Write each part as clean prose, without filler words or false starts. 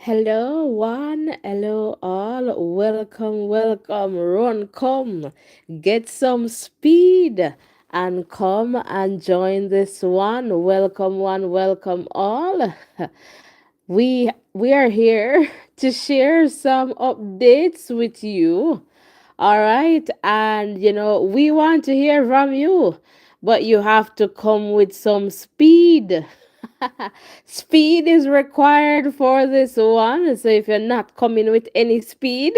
Hello, one. Hello, all. Welcome, welcome. Run, come. Get some speed and come and join this one. Welcome, one. Welcome, all. We are here to share some updates with you. All right, and we want to hear from you, but you have to come with some speed. Speed is required for this one. So if you're not coming with any speed,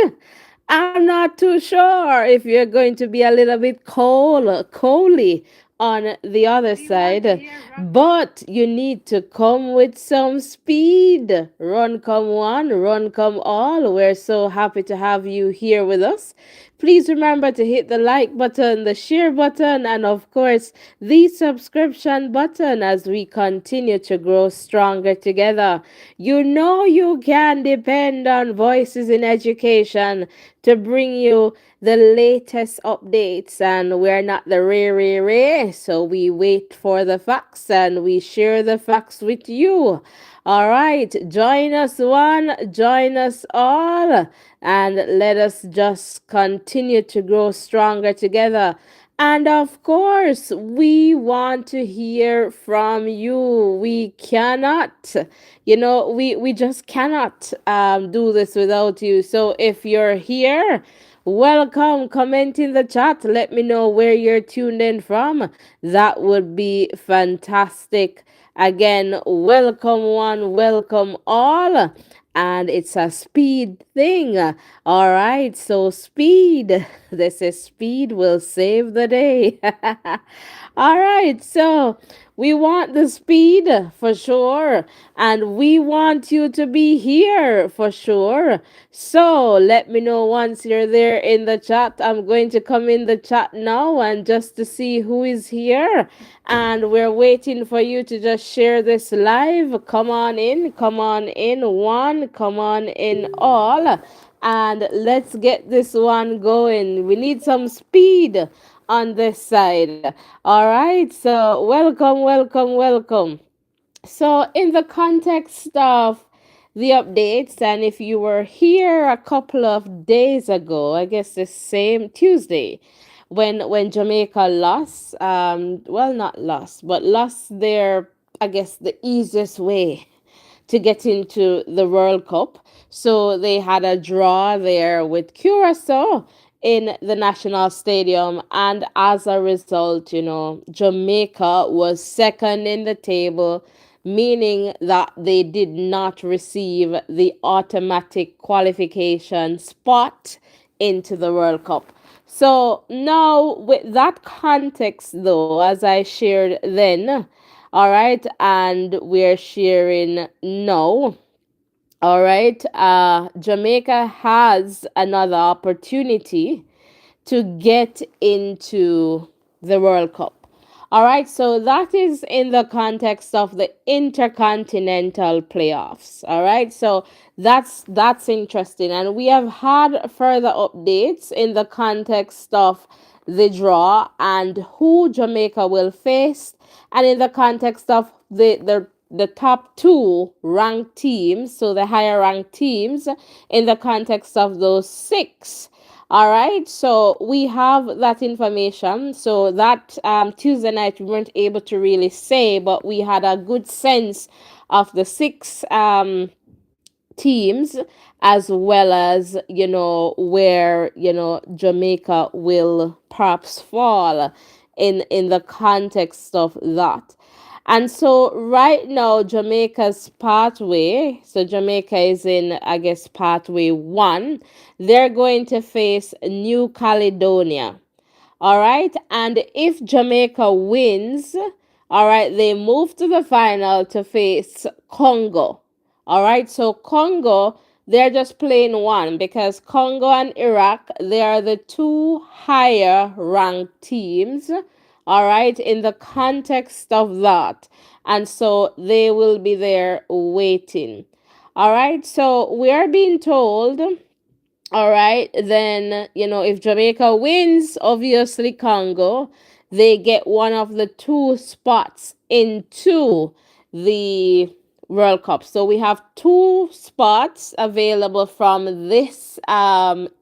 I'm not too sure if you're going to be a little bit coldy on the other side. But you need to come with some speed. Run, come one, run, come all. We're so happy to have you here with us. Please remember to hit the like button, the share button, and of course, the subscription button as we continue to grow stronger together. You know you can depend on Voices in Education to bring you the latest updates, and we're not the rare, so we wait for the facts and we share the facts with you. All right, join us one, join us all, and let us just continue to grow stronger together. And of course, we want to hear from you. We cannot, we just cannot do this without you. So if you're here, welcome. Comment in the chat. Let me know where you're tuned in from. That would be fantastic. Again, welcome one, welcome all. And it's a speed thing. All right, so speed. This is speed will save the day. All right, so we want the speed for sure, and we want you to be here for sure. So let me know once you're there in the chat. I'm going to come in the chat now and just to see who is here. And we're waiting for you to just share this live. Come on in, one, come on in, all. And let's get this one going. We need some speed on this side. All right, so welcome, welcome, welcome. So, in the context of the updates, and if you were here a couple of days ago, I guess the same Tuesday, when Jamaica lost, well, not lost, but lost their, I guess, the easiest way to get into the World Cup. So they had a draw there with Curacao in the National Stadium. And as a result, Jamaica was second in the table, meaning that they did not receive the automatic qualification spot into the World Cup. So now, with that context, though, as I shared then, all right, and we're sharing now. All right, Jamaica has another opportunity to get into the World Cup. All right, so that is in the context of the intercontinental playoffs. All right, so that's interesting, and we have had further updates in the context of the draw and who Jamaica will face, and in the context of the top two ranked teams, so the higher ranked teams, in the context of those six. All right, so we have that information. So that Tuesday night we weren't able to really say, but we had a good sense of the six teams, as well as where Jamaica will perhaps fall in the context of that. And so right now Jamaica's pathway, so Jamaica is in, I guess, pathway 1. They're going to face New Caledonia. All right, and if Jamaica wins, all right, they move to the final to face Congo. All right, so Congo, they're just playing one because Congo and Iraq, they are the two higher ranked teams, all right, in the context of that. And so they will be there waiting. All right, so we are being told, all right, then, if Jamaica wins, obviously Congo, they get one of the two spots into the World Cup. So we have two spots available from this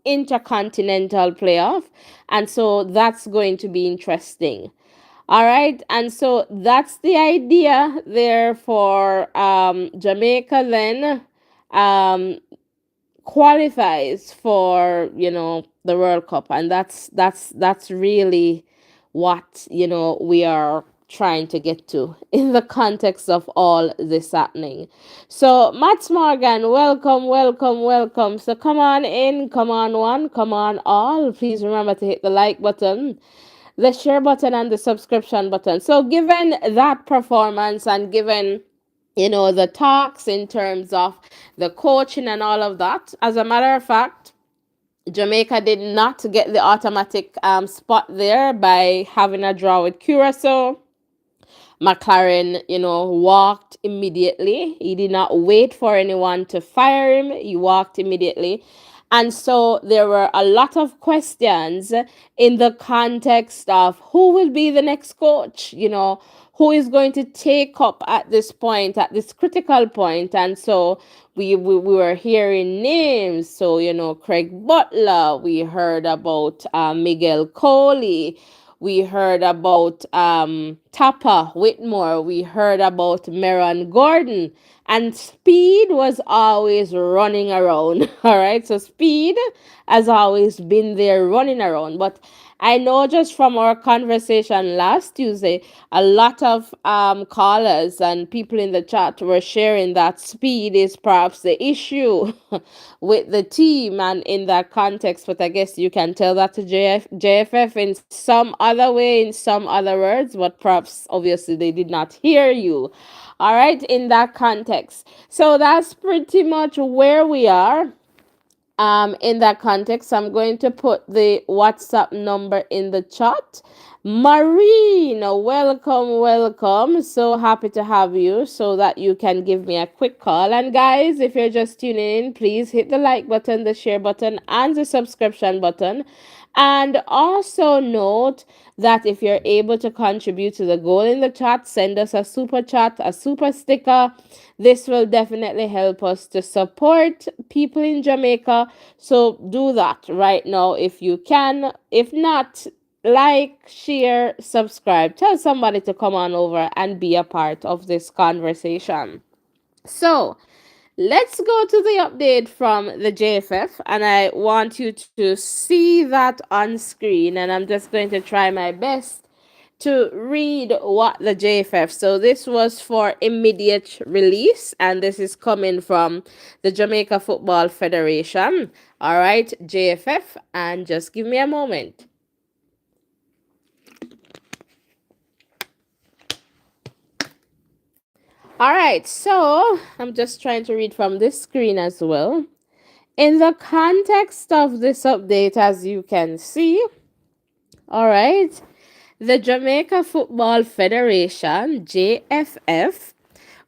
intercontinental playoff. And so that's going to be interesting. All right. And so that's the idea there for Jamaica then. Um, Qualifies for the World Cup, and that's really what we are trying to get to in the context of all this happening. So Mats Morgan, welcome, welcome, welcome. So come on in, come on one, come on all. Please remember to hit the like button, the share button, and the subscription button. So given that performance and given the talks in terms of the coaching and all of that. As a matter of fact, Jamaica did not get the automatic spot there by having a draw with Curacao. McLaren, walked immediately. He did not wait for anyone to fire him. He walked immediately. And so there were a lot of questions in the context of who will be the next coach, who is going to take up at this point, at this critical point. And so we were hearing names. So, Craig Butler, we heard about Miguel Coley. We heard about Tapper Whitmore. We heard about Meron Gordon. And Speid was always running around. All right. So Speid has always been there running around. But I know just from our conversation last Tuesday, a lot of callers and people in the chat were sharing that Speid is perhaps the issue with the team and in that context. But I guess you can tell that to JFF in some other way, in some other words, but perhaps obviously they did not hear you. All right, in that context. So that's pretty much where we are. In that context, I'm going to put the WhatsApp number in the chat. Marina, welcome, welcome. So happy to have you so that you can give me a quick call. And guys, if you're just tuning in, please hit the like button, the share button, and the subscription button. And also note that if you're able to contribute to the goal in the chat, send us a super chat, a super sticker. This will definitely help us to support people in Jamaica. So do that right now if you can. If not, like, share, subscribe. Tell somebody to come on over and be a part of this conversation. So, let's go to the update from the JFF, and I want you to see that on screen, and I'm just going to try my best to read what the JFF. So this was for immediate release, and this is coming from the Jamaica Football Federation. All right, JFF, and just give me a moment. All right, so I'm just trying to read from this screen as well. In the context of this update, as you can see, all right, the Jamaica Football Federation, JFF,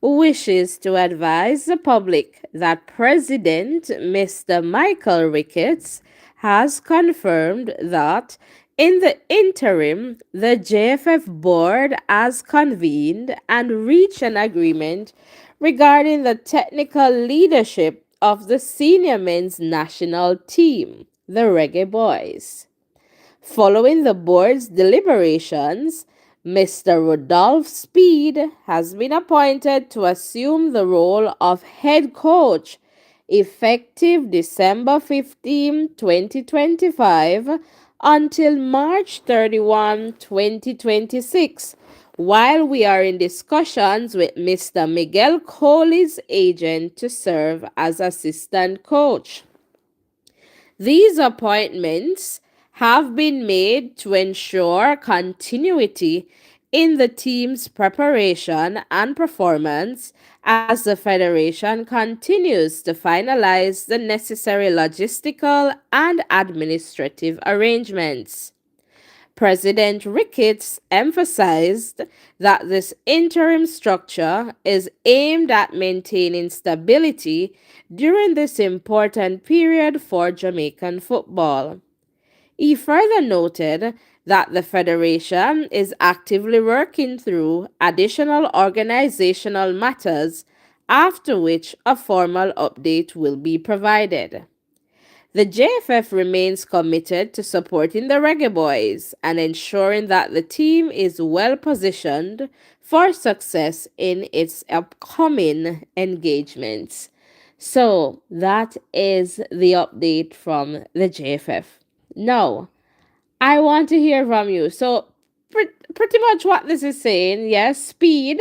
wishes to advise the public that President Mr. Michael Ricketts has confirmed that in the interim, the JFF board has convened and reached an agreement regarding the technical leadership of the senior men's national team, the Reggae Boyz. Following the board's deliberations, Mr. Rodolphe Speid has been appointed to assume the role of head coach effective December 15, 2025 until March 31, 2026, while we are in discussions with Mr. Miguel Coley's agent to serve as assistant coach. These appointments have been made to ensure continuity in the team's preparation and performance as the Federation continues to finalize the necessary logistical and administrative arrangements. President Ricketts emphasized that this interim structure is aimed at maintaining stability during this important period for Jamaican football. He further noted that the Federation is actively working through additional organizational matters after which a formal update will be provided. The JFF remains committed to supporting the Reggae Boys and ensuring that the team is well positioned for success in its upcoming engagements. So, that is the update from the JFF. Now, I want to hear from you. So, pretty much what this is saying, yes, Speed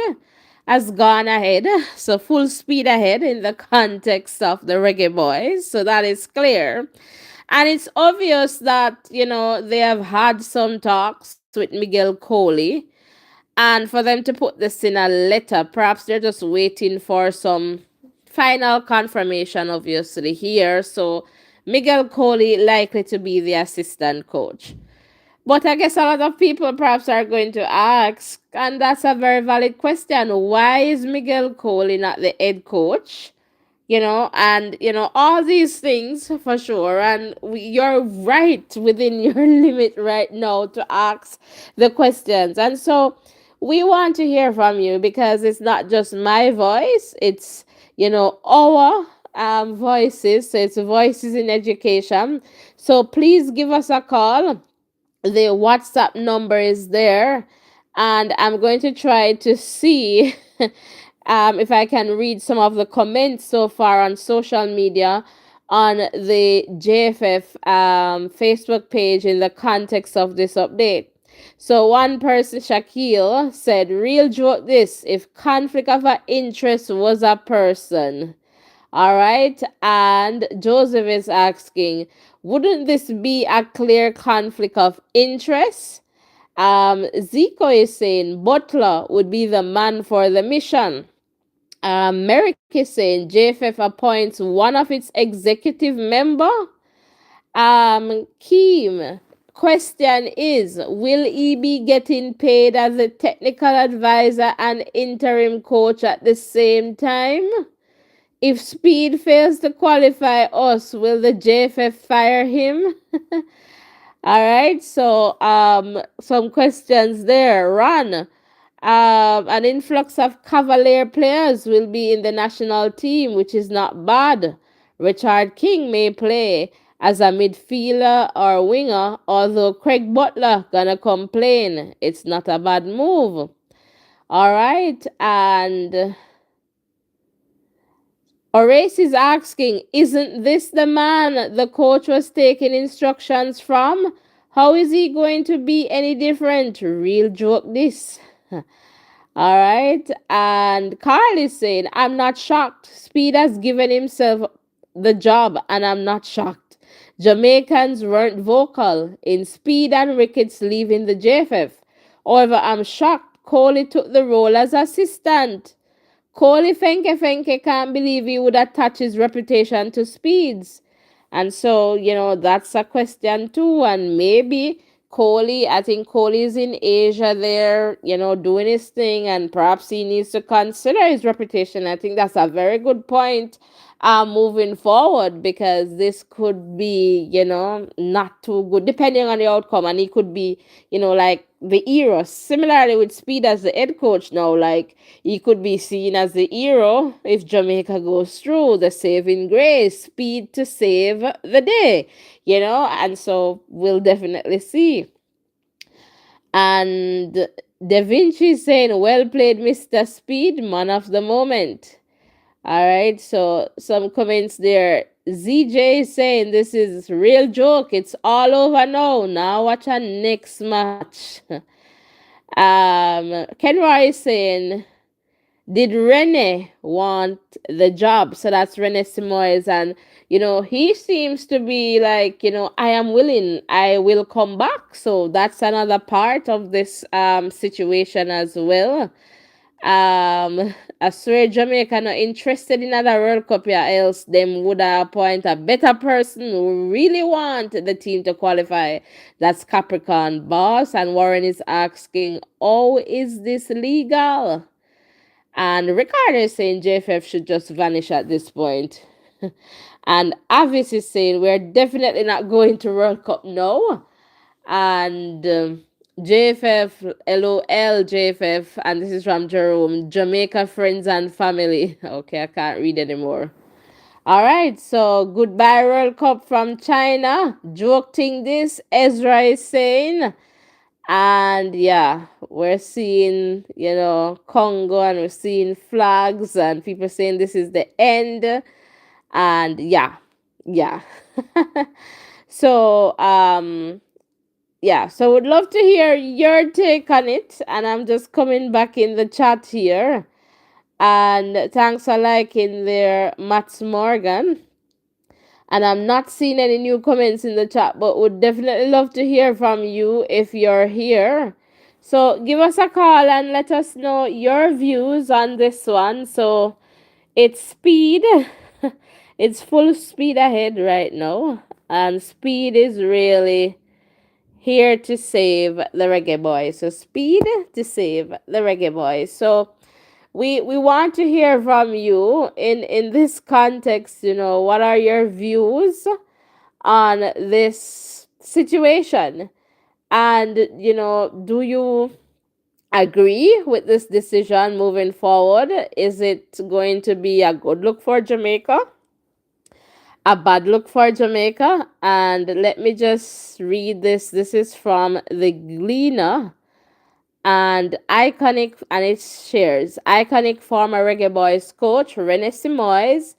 has gone ahead. So, full speed ahead in the context of the Reggae Boys. So, that is clear. And it's obvious that, they have had some talks with Miguel Coley. And for them to put this in a letter, perhaps they're just waiting for some final confirmation, obviously, here. So, Miguel Coley likely to be the assistant coach. But I guess a lot of people perhaps are going to ask, and that's a very valid question, why is Miguel Coley not the head coach? And all these things for sure. And you're right within your limit right now to ask the questions. And so we want to hear from you because it's not just my voice, it's, our voices. So it's voices in education. So please give us a call. The WhatsApp number is there, and I'm going to try to see if I can read some of the comments so far on social media on the JFF Facebook page in the context of this update. So one person, Shaquille, said, "Real joke this, if conflict of interest was a person." All right. And Joseph is asking, wouldn't this be a clear conflict of interest? Zico is saying Butler would be the man for the mission. Merrick is saying JFF appoints one of its executive member. Keem, question is, will he be getting paid as a technical advisor and interim coach at the same time? If Speed fails to qualify us, will the JFF fire him? All right, so some questions there. Ron, an influx of Cavalier players will be in the national team, which is not bad. Richard King may play as a midfielder or winger, although Craig Butler gonna complain. It's not a bad move. All right, and Horace is asking, isn't this the man the coach was taking instructions from? How is he going to be any different? Real joke this. All right. And Carl is saying, I'm not shocked. Speed has given himself the job, and I'm not shocked. Jamaicans weren't vocal in Speed and Ricketts leaving the JFF. However, I'm shocked Coley took the role as assistant. Coley Fenke can't believe he would attach his reputation to Speeds. And so, that's a question too. And maybe Coley, I think Coley is in Asia there, doing his thing, and perhaps he needs to consider his reputation. I think that's a very good point moving forward, because this could be, not too good depending on the outcome. And he could be, like the hero. Similarly with Speed as the head coach now, like he could be seen as the hero if Jamaica goes through, the saving grace, Speed to save the day, and so we'll definitely see. And Da Vinci saying, well played, Mr. Speed, man of the moment. All right, so some comments there. ZJ is saying this is real joke. It's all over now. Now watch our next match. Kenroy is saying, did Rene want the job? So that's Rene Simoes, and he seems to be like, I am willing, I will come back. So that's another part of this situation as well. I swear Jamaica not interested in another World Cup, yeah, else them would appoint a better person who really want the team to qualify. That's Capricorn Boss. And Warren is asking, oh, is this legal? And Ricardo is saying JFF should just vanish at this point. And Avis is saying we're definitely not going to World Cup now. And JFF, LOL, JFF, and this is from Jerome. Jamaica friends and family. Okay, I can't read anymore. All right, so goodbye World Cup from China. Joking this, Ezra is saying. And yeah, we're seeing, Congo, and we're seeing flags and people saying this is the end. And yeah, yeah. So, yeah, so would love to hear your take on it. And I'm just coming back in the chat here. And thanks for liking there, Mats Morgan. And I'm not seeing any new comments in the chat, but would definitely love to hear from you if you're here. So give us a call and let us know your views on this one. So it's Speed. It's full speed ahead right now. And Speed is really here to save the Reggae Boys. So Speed to save the Reggae Boys. So we want to hear from you in this context. What are your views on this situation? And do you agree with this decision moving forward? Is it going to be a good look for Jamaica, a bad look for Jamaica? And let me just read this. This is from the Gleaner. And it shares iconic former Reggae Boys coach Rene Simoes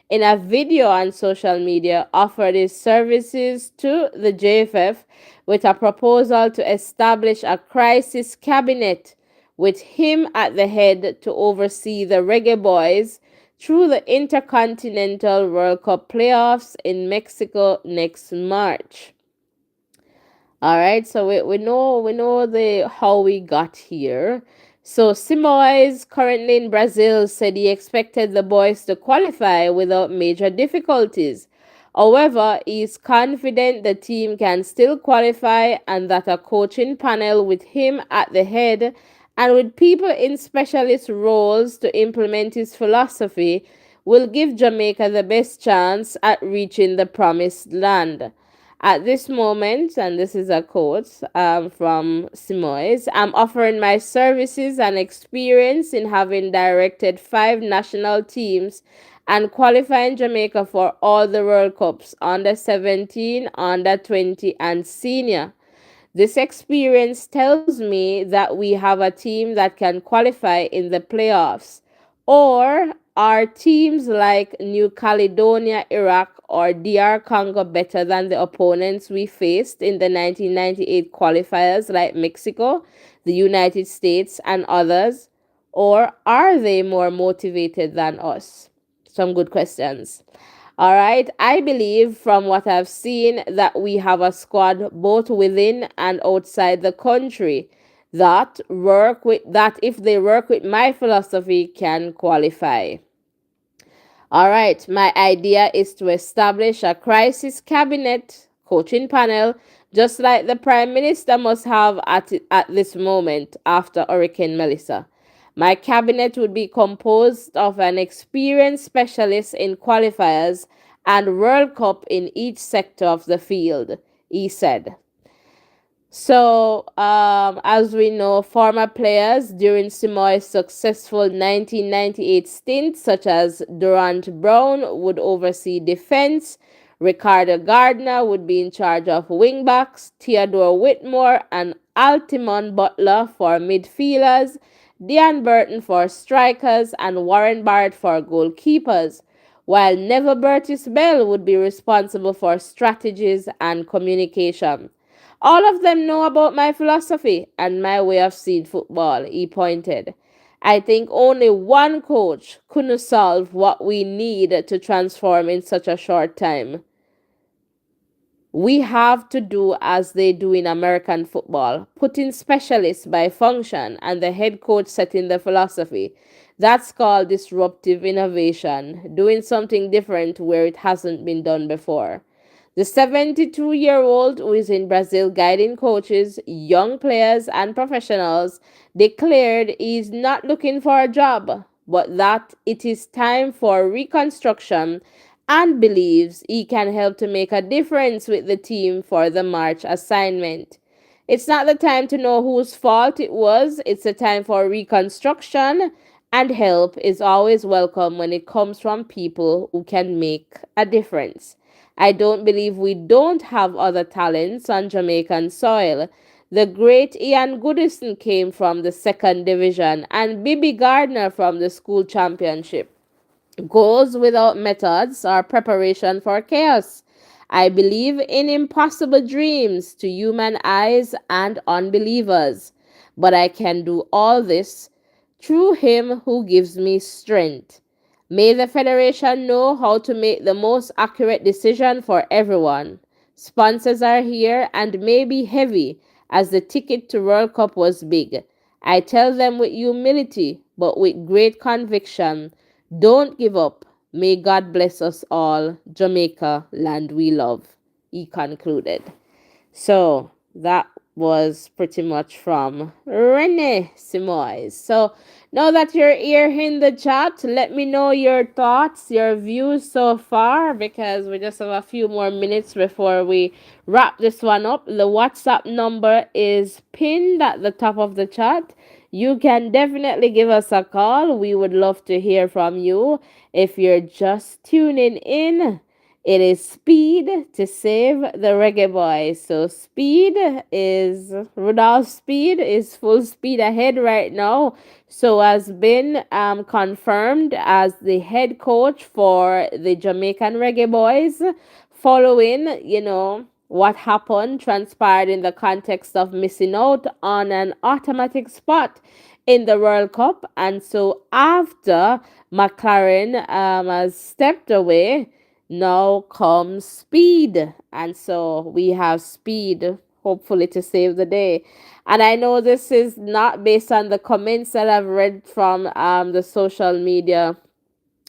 in a video on social media offered his services to the JFF with a proposal to establish a crisis cabinet with him at the head to oversee the Reggae Boys through the Intercontinental World Cup playoffs in Mexico next March. All right, so we know the how we got here. So Simoes, currently in Brazil, said he expected the boys to qualify without major difficulties. However, he is confident the team can still qualify and that a coaching panel with him at the head and with people in specialist roles to implement his philosophy will give Jamaica the best chance at reaching the promised land. At this moment, and this is a quote from Simoes, I'm offering my services and experience in having directed 5 national teams and qualifying Jamaica for all the World Cups under 17, under 20, and senior. This experience tells me that we have a team that can qualify in the playoffs. Or are teams like New Caledonia, Iraq, or DR Congo better than the opponents we faced in the 1998 qualifiers like Mexico, the United States, and others? Or are they more motivated than us? Some good questions. All right. I believe from what I've seen that we have a squad both within and outside the country that if they work with my philosophy can qualify. All right. My idea is to establish a crisis cabinet coaching panel just like the prime minister must have at this moment after Hurricane Melissa. My cabinet would be composed of an experienced specialist in qualifiers and World Cup in each sector of the field, he said. So, as we know, former players during Simoy's successful 1998 stint, such as Durant Brown, would oversee defense. Ricardo Gardner would be in charge of wingbacks. Theodore Whitmore and Altimon Butler for midfielders. Dean Burton for strikers, and Warren Barrett for goalkeepers, while Neville Burtis Bell would be responsible for strategies and communication. All of them know about my philosophy and my way of seeing football, he pointed. I think only one coach couldn't solve what we need to transform in such a short time. We have to do as they do in American football, putting specialists by function and the head coach setting the philosophy. That's called disruptive innovation, doing something different where it hasn't been done before. The 72-year-old who is in Brazil guiding coaches, young players, and professionals declared he is not looking for a job, but that it is time for reconstruction and believes he can help to make a difference with the team for the March assignment. It's not the time to know whose fault it was. It's a time for reconstruction, and help is always welcome when it comes from people who can make a difference. I don't believe we don't have other talents on Jamaican soil. The great Ian Goodison came from the second division, and Bibi Gardner from the school championship. Goals without methods are preparation for chaos. I believe in impossible dreams to human eyes and unbelievers, but I can do all this through Him who gives me strength. May the Federation know how to make the most accurate decision for everyone. Sponsors are here and may be heavy, as the ticket to World Cup was big. I tell them with humility, but with great conviction, don't give up. May God bless us all. Jamaica, land we love. He concluded. So that was pretty much from Rene Simoes. So now that you're here in the chat, let me know your thoughts, your views so far, because we just have a few more minutes before we wrap this one up. The WhatsApp number is pinned at the top of the chat. You can definitely give us a call. We would love to hear from you. If you're just tuning in, it is speed to save the reggae boys. So speed is Rudolph Speed is full speed ahead right now. So has been confirmed as the head coach for the Jamaican Reggae Boys, following, what happened transpired in the context of missing out on an automatic spot in the World Cup. And so after McLaren has stepped away, now comes Speed. And so we have Speed, hopefully, to save the day. And I know this is not based on the comments that I've read from the social media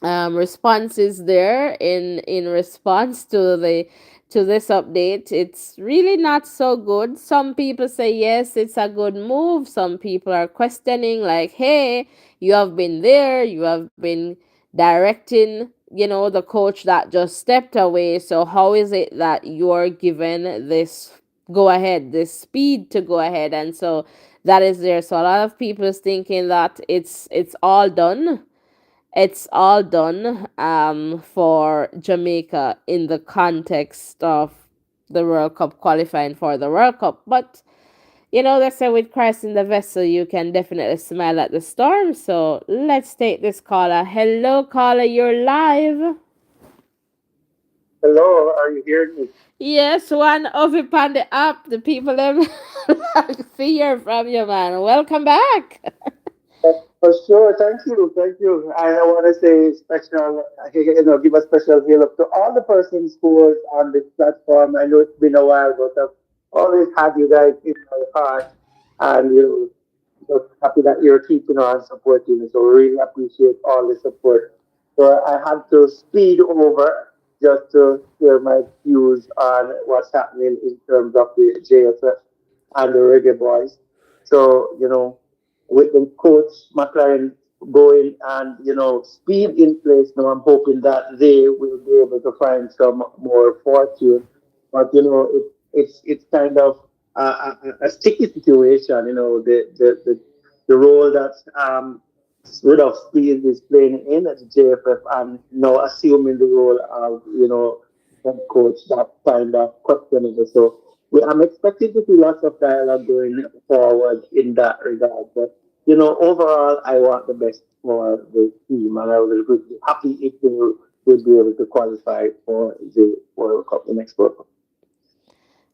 responses there in response to the to this update. It's really not so good. Some people say yes, it's a good move. Some people are questioning, like, hey, you have been there, you have been directing, the coach that just stepped away, so how is it that you're given this go ahead, this speed to go ahead? And so that is there. So a lot of people is thinking that it's all done. It's all done for Jamaica in the context of the World Cup, qualifying for the World Cup. But they say with Christ in the vessel, you can definitely smile at the storm. So let's take this caller. Hello, caller, you're live. Hello, are you hearing me? Yes, one of it on the app. The people have like to hear from you, man. Welcome back. For sure, thank you. And I want to say special, give a special hail up to all the persons who was on this platform. I know it's been a while, but I've always had you guys in my heart, and just happy that you're keeping on supporting me. So really appreciate all the support. So I had to speed over just to share my views on what's happening in terms of the JFF and the Reggae Boys. So, with the coach McLaren going and, speed in place now, I'm hoping that they will be able to find some more fortune. But, it's kind of a sticky situation, the role that Rudolph Speed is playing in at the JFF and now assuming the role of, head coach, that kind of questionable. So I'm expecting to see lots of dialogue going forward in that regard. But, overall, I want the best for the team and I will be happy if they would be able to qualify for the World Cup, the next World Cup.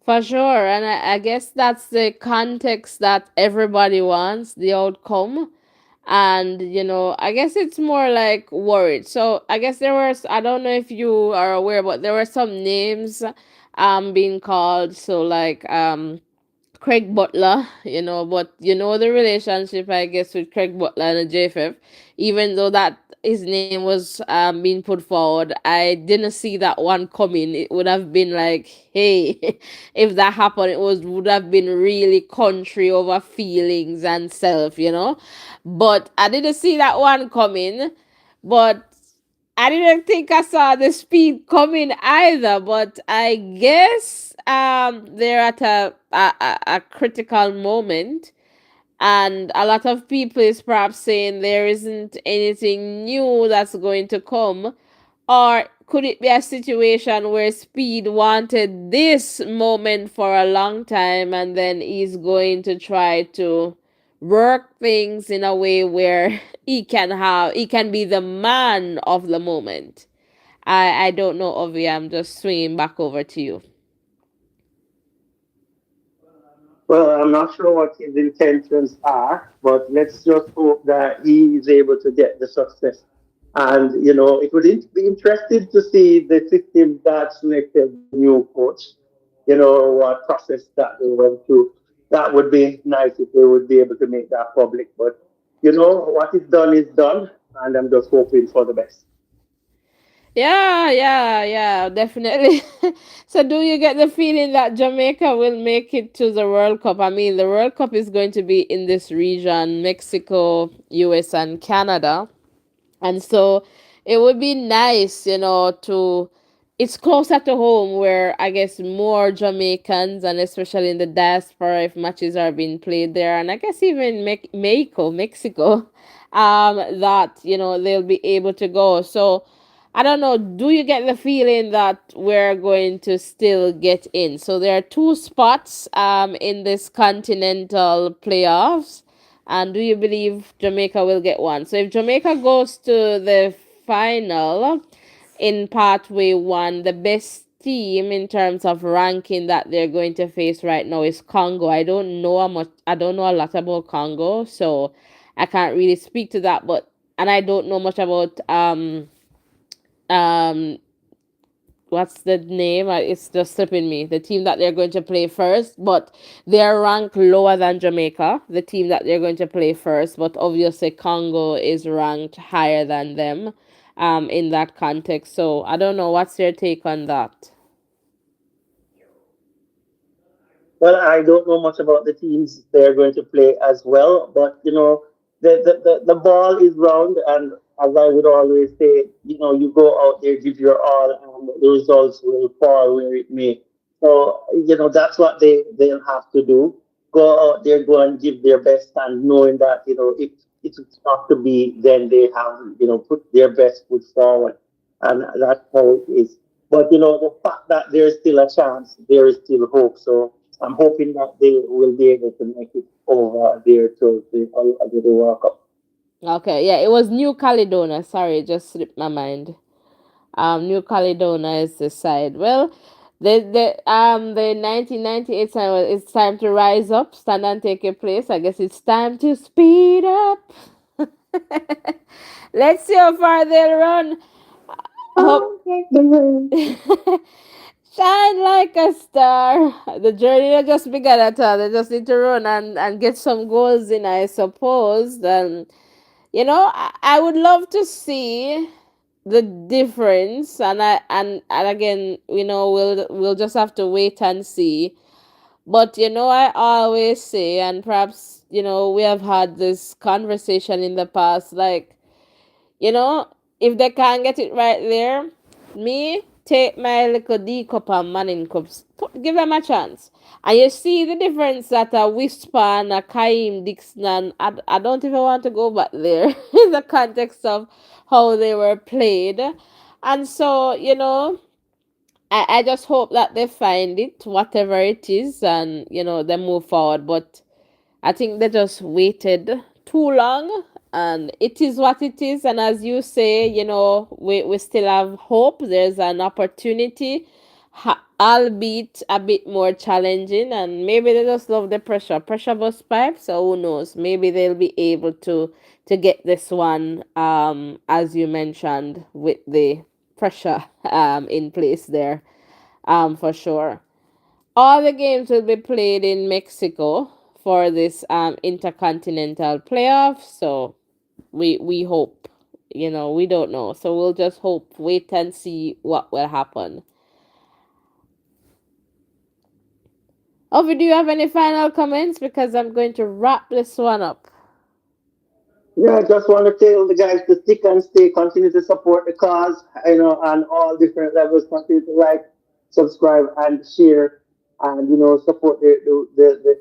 For sure. And I guess that's the context that everybody wants, the outcome. And, I guess it's more like worried. So I guess I don't know if you are aware, but there were some names being called. So like Craig Butler, but the relationship, I guess, with Craig Butler and the JFF, even though that his name was being put forward, I didn't see that one coming. It would have been like, hey, if that happened, would have been really country over feelings and self, But I didn't see that one coming. But I didn't think I saw the speed coming either, but I guess they're at a critical moment, and a lot of people is perhaps saying there isn't anything new that's going to come. Or could it be a situation where Speed wanted this moment for a long time and then he's going to try to work things in a way where he can be the man of the moment? I don't know, Ovi. I'm just swinging back over to you. Well, I'm not sure what his intentions are, but let's just hope that he is able to get the success. And, it would be interesting to see the system that selected the new coach, what process that they went through. That would be nice if they would be able to make that public. But, what is done, and I'm just hoping for the best. Yeah, yeah, yeah, definitely. So, do you get the feeling that Jamaica will make it to the World Cup? I mean, the World Cup is going to be in this region, Mexico, US, and Canada. And so it would be nice, to it's closer to home where I guess more Jamaicans and especially in the diaspora if matches are being played there, and I guess even Mexico, that they'll be able to go. So I don't know. Do you get the feeling that we're going to still get in? So there are two spots in this continental playoffs. And do you believe Jamaica will get one? So if Jamaica goes to the final in pathway one, the best team in terms of ranking that they're going to face right now is Congo. I don't know a lot about Congo, so I can't really speak to that, but and I don't know much about um what's the name? It's just slipping me. The team that they're going to play first, but they're ranked lower than Jamaica, the team that they're going to play first. But obviously, Congo is ranked higher than them in that context. So I don't know. What's your take on that? Well, I don't know much about the teams they're going to play as well, but the ball is round, and as I would always say, you go out there, give your all, and the results will fall where it may. So, that's what they'll have to do. Go out there, go and give their best, and knowing that, if it's not to be, then they have, put their best foot forward, and that's how it is. But the fact that there's still a chance, there is still hope. So I'm hoping that they will be able to make it over there to the World Cup. Okay, yeah, it was New Caledonia. Sorry, it just slipped my mind. New Caledonia is the side. Well, the 1998 time, it's time to rise up, stand and take your place. I guess it's time to speed up. Let's see how far they'll run. Hope shine like a star. The journey has just begun at all. They just need to run and get some goals in, I suppose. And I would love to see the difference, and and again, we'll just have to wait and see. But I always say, and perhaps we have had this conversation in the past, like, you know if they can't get it right there, me take my little D cup and Manning cups, give them a chance. And you see the difference that a Whisper and a Kaim Dixon, and I don't even want to go back there in the context of how they were played. And so, I just hope that they find it, whatever it is, and they move forward. But I think they just waited too long, and it is what it is. And as you say, we still have hope. There's an opportunity, albeit a bit more challenging, and maybe they just love the pressure. Pressure bust pipe, so who knows? Maybe they'll be able to get this one, as you mentioned, with the pressure in place there, for sure. All the games will be played in Mexico for this intercontinental playoff. So we hope. We don't know. So we'll just hope, wait and see what will happen. Ovi, do you have any final comments? Because I'm going to wrap this one up. Yeah, I just want to tell the guys to stick and stay, continue to support the cause, on all different levels, continue to like, subscribe, and share, and support the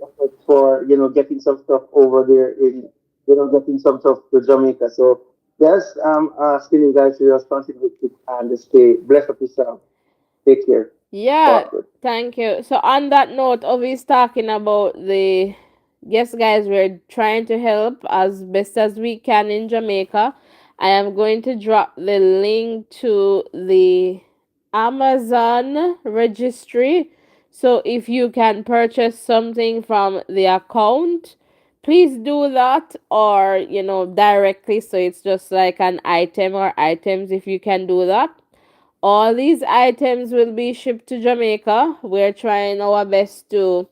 efforts for getting some stuff over there in getting some stuff to Jamaica. So yes, still you guys should just continue to stick and stay. Bless up yourself. Take care. Yeah, Talk good. thank you. So on that note, Ovi's talking about the yes, guys, we're trying to help as best as we can in Jamaica. I am going to drop the link to the Amazon registry. So if you can purchase something from the account, please do that, or directly, so it's just like an item or items. If you can do that, all these items will be shipped to Jamaica. We're trying our best to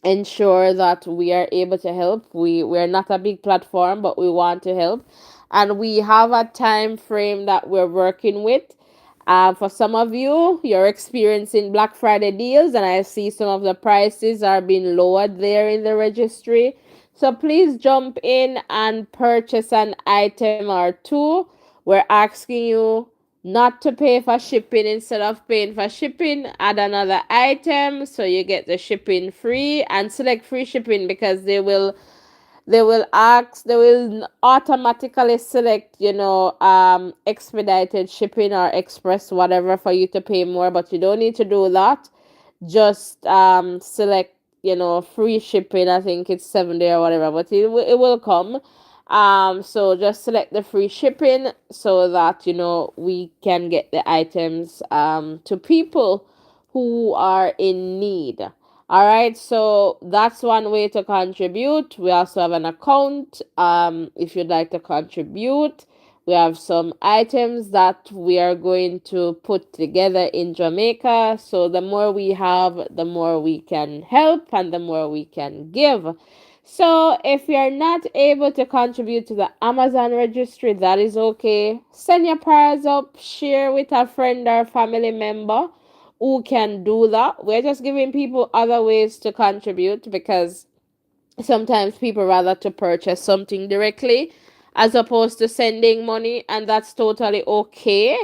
ensure that we are able to help. We're not a big platform, but we want to help, and we have a time frame that we're working with. For some of you, you're experiencing Black Friday deals, and I see some of the prices are being lowered there in the registry. So please jump in and purchase an item or two. We're asking you not to pay for shipping. Instead of paying for shipping, add another item so you get the shipping free, and select free shipping because they will automatically select expedited shipping or express, whatever, for you to pay more, but you don't need to do that. Just select free shipping. I think it's 7 day or whatever, but it will come. So just select the free shipping so that we can get the items to people who are in need. All right, so that's one way to contribute. We also have an account. If you'd like to contribute, we have some items that we are going to put together in Jamaica. So the more we have, the more we can help and the more we can give. So if you're not able to contribute to the Amazon registry, that is okay. Send your prayers up, share with a friend or family member who can do that. We're just giving people other ways to contribute, because sometimes people rather to purchase something directly as opposed to sending money, and that's totally okay.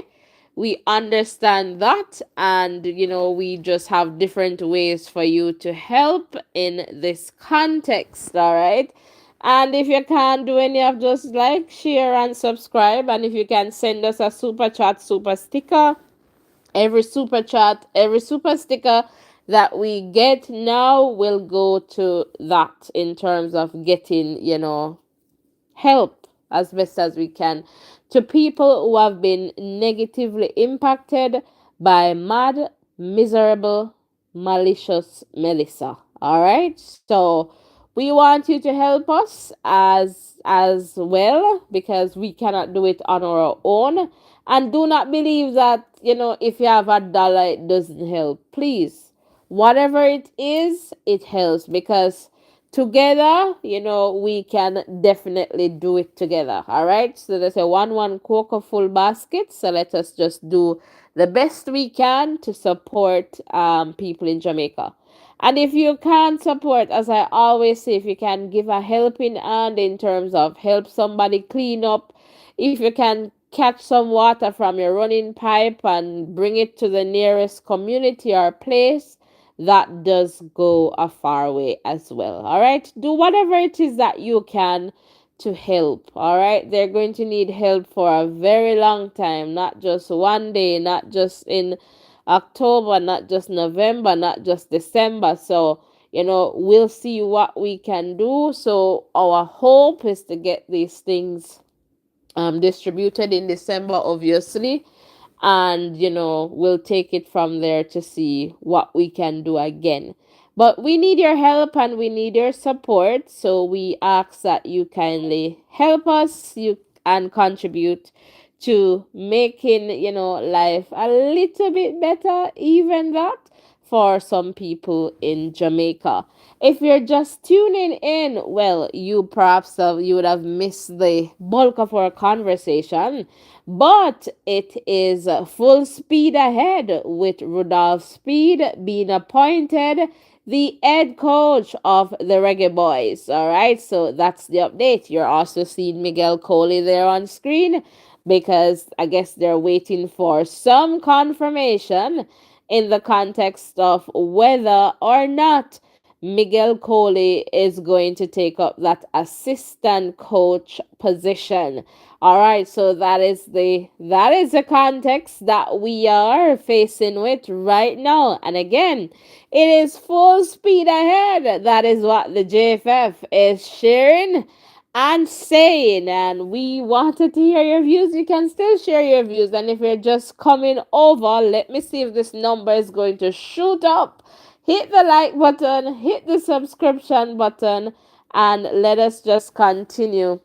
We understand that, and we just have different ways for you to help in this context. All right, and if you can't do any of those, like, share and subscribe, and if you can send us a super chat, super sticker, every super chat, every super sticker that we get now will go to that, in terms of getting help as best as we can to people who have been negatively impacted by mad, miserable, malicious Melissa. All right, so we want you to help us as well, because we cannot do it on our own. And do not believe that if you have a dollar it doesn't help. Please, whatever it is, it helps, because together we can definitely do it together. All right, so there's a one cocoa full basket, so let us just do the best we can to support people in Jamaica. And if you can't support, as I always say, if you can give a helping hand in terms of help somebody clean up, if you can catch some water from your running pipe and bring it to the nearest community or place, that does go a far way as well. All right, do whatever it is that you can to help. All right, they're going to need help for a very long time, not just one day, not just in October, not just November, not just December. So we'll see what we can do. So our hope is to get these things distributed in December, obviously, and we'll take it from there to see what we can do again. But we need your help and we need your support, so we ask that you kindly help us, you and contribute to making life a little bit better, even that, for some people in Jamaica. If you're just tuning in, well, you would have missed the bulk of our conversation, but it is full speed ahead with Rudolph Speed being appointed the head coach of the Reggae Boys. All right, so that's the update. You're also seeing Miguel Coley there on screen because I guess they're waiting for some confirmation in the context of whether or not Miguel Coley is going to take up that assistant coach position. All right, so that is the context that we are facing with right now. And again, it is full speed ahead. That is what the JFF is sharing and saying. And we wanted to hear your views. You can still share your views. And if you're just coming over, let me see if this number is going to shoot up. Hit the like button, hit the subscription button, and let us just continue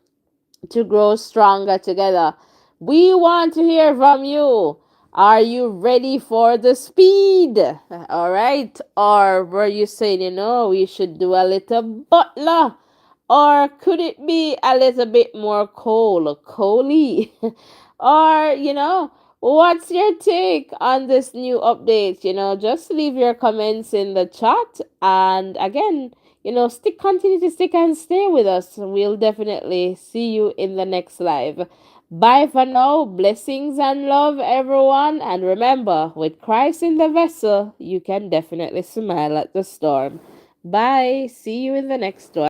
to grow stronger together. We want to hear from you. Are you ready for the speed? All right. Or were you saying, we should do a little butler? Or could it be a little bit more Coley? Or, what's your take on this new update? Just leave your comments in the chat. And again, continue to stick and stay with us. We'll definitely see you in the next live. Bye for now. Blessings and love, everyone. And remember, with Christ in the vessel, you can definitely smile at the storm. Bye. See you in the next one.